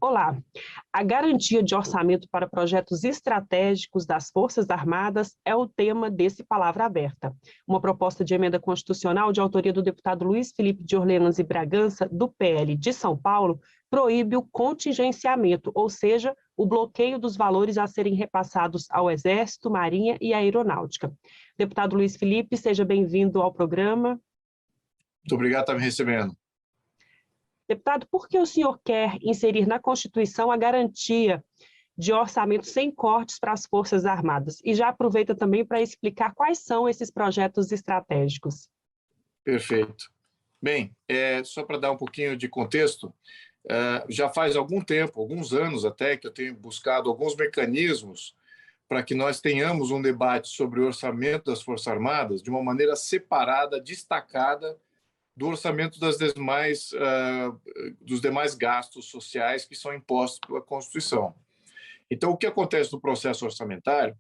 Olá, a garantia de orçamento para projetos estratégicos das Forças Armadas é o tema desse Palavra Aberta. Uma proposta de emenda constitucional de autoria do deputado Luiz Felipe de Orleans e Bragança, do PL de São Paulo, proíbe o contingenciamento, ou seja, o bloqueio dos valores a serem repassados ao Exército, Marinha e Aeronáutica. Deputado Luiz Felipe, seja bem-vindo ao programa. Muito obrigado por estar me recebendo. Deputado, por que o senhor quer inserir na Constituição a garantia de orçamento sem cortes para as Forças Armadas? E já aproveita também para explicar quais são esses projetos estratégicos. Perfeito. Bem, só para dar um pouquinho de contexto, já faz algum tempo, alguns anos até, que eu tenho buscado alguns mecanismos para que nós tenhamos um debate sobre o orçamento das Forças Armadas de uma maneira separada, destacada, do orçamento dos demais gastos sociais que são impostos pela Constituição. Então, o que acontece no processo orçamentário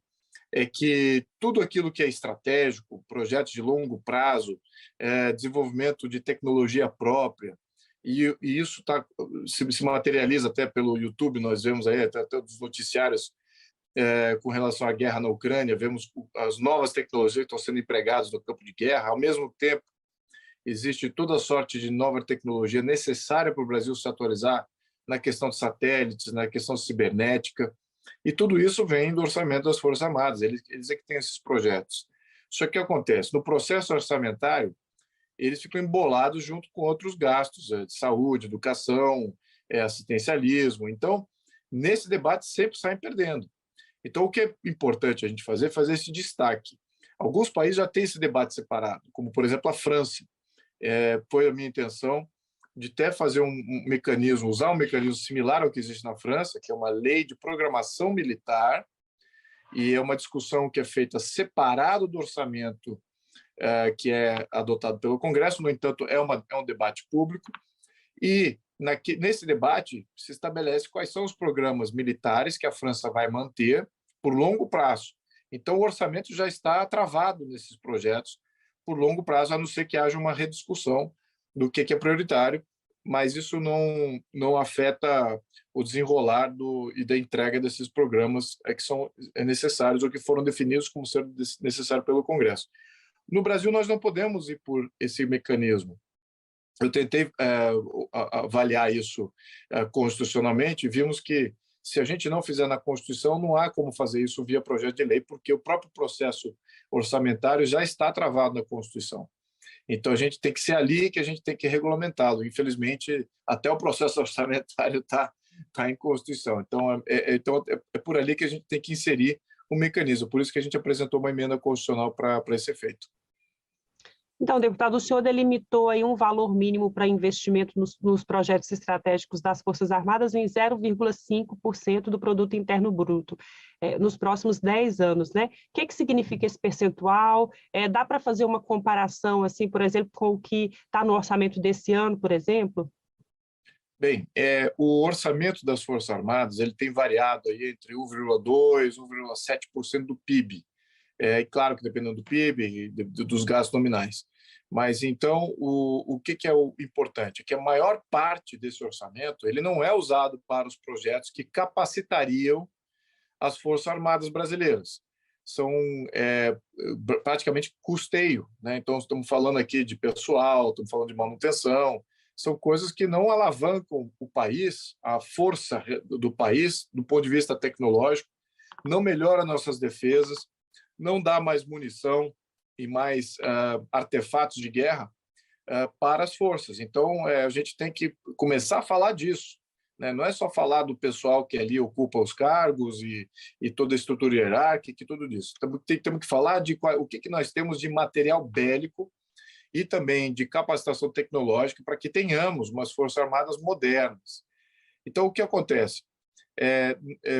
é que tudo aquilo que é estratégico, projetos de longo prazo, desenvolvimento de tecnologia própria, e isso se materializa até pelo YouTube, nós vemos aí até dos noticiários com relação à guerra na Ucrânia, vemos as novas tecnologias que estão sendo empregadas no campo de guerra, ao mesmo tempo existe toda sorte de nova tecnologia necessária para o Brasil se atualizar na questão de satélites, na questão cibernética, e tudo isso vem do orçamento das Forças Armadas, eles é que têm esses projetos. Só que o que acontece? No processo orçamentário, eles ficam embolados junto com outros gastos, de saúde, educação, assistencialismo. Então, nesse debate, sempre saem perdendo. Então, o que é importante a gente fazer é fazer esse destaque. Alguns países já têm esse debate separado, como, por exemplo, a França. Foi a minha intenção de até fazer um mecanismo, usar um mecanismo similar ao que existe na França, que é uma lei de programação militar, e é uma discussão que é feita separado do orçamento que é adotado pelo Congresso. No entanto, é um debate público, e nesse debate se estabelece quais são os programas militares que a França vai manter por longo prazo. Então, o orçamento já está travado nesses projetos por longo prazo, a não ser que haja uma rediscussão do que é prioritário, mas isso não afeta o desenrolar e da entrega desses programas que são necessários ou que foram definidos como sendo necessários pelo Congresso. No Brasil, nós não podemos ir por esse mecanismo. Eu tentei avaliar isso constitucionalmente e vimos que, se a gente não fizer na Constituição, não há como fazer isso via projeto de lei, porque o próprio processo orçamentário já está travado na Constituição. Então, a gente tem que ser ali que a gente tem que regulamentá-lo. Infelizmente, até o processo orçamentário está em Constituição. Então, é por ali que a gente tem que inserir o mecanismo. Por isso que a gente apresentou uma emenda constitucional para esse efeito. Então, deputado, o senhor delimitou aí um valor mínimo para investimento nos projetos estratégicos das Forças Armadas em 0,5% do produto interno bruto, nos próximos 10 anos, né? O que significa esse percentual? Dá para fazer uma comparação, assim, por exemplo, com o que está no orçamento desse ano, por exemplo? Bem, o orçamento das Forças Armadas ele tem variado aí entre 1,2% e 1,7% do PIB. Claro que dependendo do PIB e dos gastos nominais. Mas, então, o que é o importante? É que a maior parte desse orçamento ele não é usado para os projetos que capacitariam as Forças Armadas brasileiras. São praticamente custeio, né? Então, estamos falando aqui de pessoal, estamos falando de manutenção, são coisas que não alavancam o país, a força do país, do ponto de vista tecnológico, não melhora nossas defesas, não dá mais munição e mais artefatos de guerra para as forças. Então, a gente tem que começar a falar disso, né? Não é só falar do pessoal que ali ocupa os cargos e toda a estrutura hierárquica e tudo isso. Temos que falar de o que nós temos de material bélico e também de capacitação tecnológica para que tenhamos umas Forças Armadas modernas. Então, o que acontece?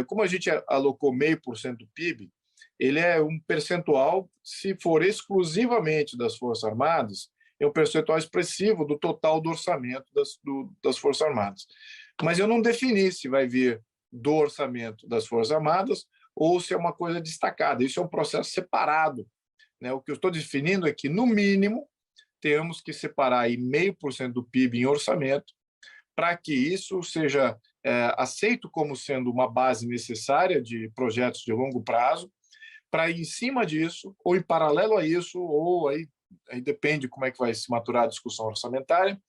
Como a gente alocou 0,5% do PIB, ele é um percentual, se for exclusivamente das Forças Armadas, é um percentual expressivo do total do orçamento das Forças Armadas. Mas eu não defini se vai vir do orçamento das Forças Armadas ou se é uma coisa destacada. Isso é um processo separado, né? O que eu estou definindo é que, no mínimo, temos que separar aí 0,5% do PIB em orçamento para que isso seja aceito como sendo uma base necessária de projetos de longo prazo, para em cima disso, ou em paralelo a isso, ou aí depende como é que vai se maturar a discussão orçamentária,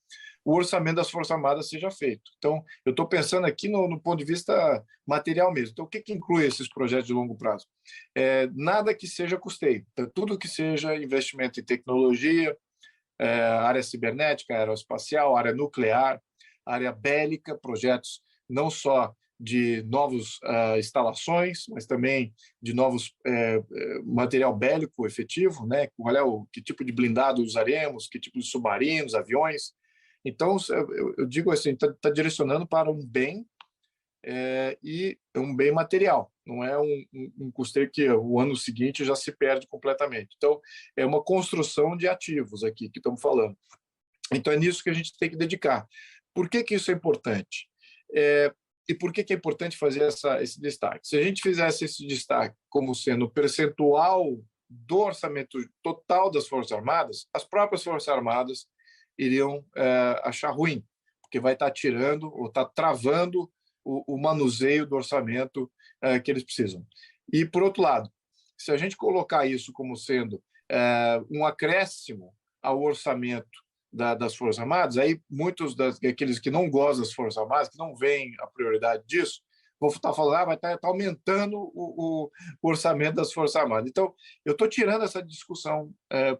o orçamento das Forças Armadas seja feito. Então, eu estou pensando aqui no ponto de vista material mesmo. Então, o que inclui esses projetos de longo prazo? Nada que seja custeio. Então, tudo que seja investimento em tecnologia, área cibernética, aeroespacial, área nuclear, área bélica, projetos não só de novas instalações, mas também de novos material bélico efetivo, né? Que tipo de blindado usaremos, que tipo de submarinos, aviões. Então, eu digo assim, está direcionando para um bem e um bem material, não é um custeio que o ano seguinte já se perde completamente. Então, é uma construção de ativos aqui que estamos falando. Então, é nisso que a gente tem que dedicar. Por que isso é importante? E por que é importante fazer esse destaque? Se a gente fizesse esse destaque como sendo percentual do orçamento total das Forças Armadas, as próprias Forças Armadas iriam achar ruim, porque vai estar tirando ou está travando o manuseio do orçamento que eles precisam. E, por outro lado, se a gente colocar isso como sendo um acréscimo ao orçamento das Forças Armadas, aí muitos daqueles que não gostam das Forças Armadas, que não veem a prioridade disso, vão estar falando, vai estar aumentando o orçamento das Forças Armadas. Então, eu estou tirando essa discussão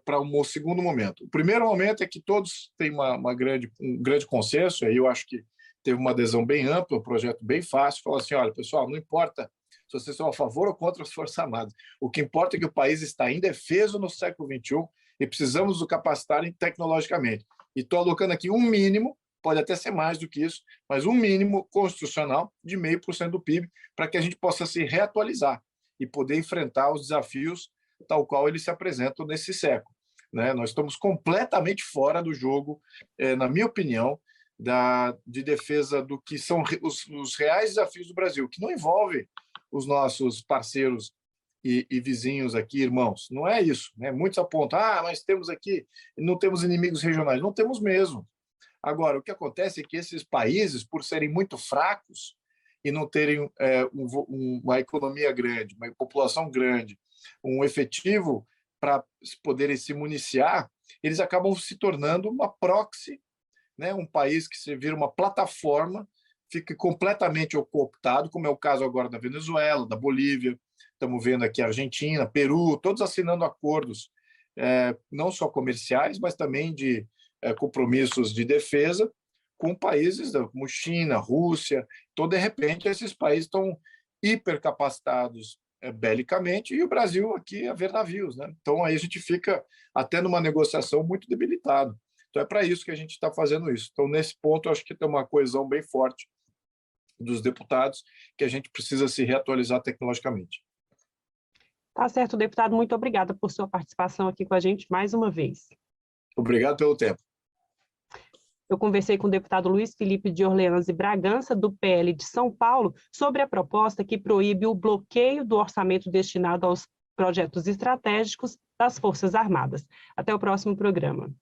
para um segundo momento. O primeiro momento é que todos têm um grande consenso, aí eu acho que teve uma adesão bem ampla, um projeto bem fácil, falou assim, olha, pessoal, não importa se vocês são a favor ou contra as Forças Armadas, o que importa é que o país está indefeso no século XXI e precisamos o capacitar tecnologicamente. E estou alocando aqui um mínimo, pode até ser mais do que isso, mas um mínimo constitucional de 0,5% do PIB para que a gente possa se reatualizar e poder enfrentar os desafios tal qual eles se apresentam nesse século. Né? Nós estamos completamente fora do jogo, na minha opinião, de defesa do que são os reais desafios do Brasil, que não envolve os nossos parceiros e vizinhos aqui, irmãos. Não é isso. Né? Muitos apontam, mas temos aqui, não temos inimigos regionais. Não temos mesmo. Agora, o que acontece é que esses países, por serem muito fracos e não terem uma economia grande, uma população grande, um efetivo para poderem se municiar, eles acabam se tornando uma proxy, né? Um país que se vira uma plataforma, fica completamente cooptado, como é o caso agora da Venezuela, da Bolívia, estamos vendo aqui a Argentina, Peru, todos assinando acordos, não só comerciais, mas também de compromissos de defesa com países como China, Rússia. Então, de repente, esses países estão hipercapacitados belicamente e o Brasil aqui a ver navios. Né? Então, aí a gente fica até numa negociação muito debilitado. Então, é para isso que a gente está fazendo isso. Então, nesse ponto, eu acho que tem uma coesão bem forte dos deputados que a gente precisa se reatualizar tecnologicamente. Tá certo, deputado. Muito obrigada por sua participação aqui com a gente mais uma vez. Obrigado pelo tempo. Eu conversei com o deputado Luiz Felipe de Orleans e Bragança, do PL de São Paulo, sobre a proposta que proíbe o bloqueio do orçamento destinado aos projetos estratégicos das Forças Armadas. Até o próximo programa.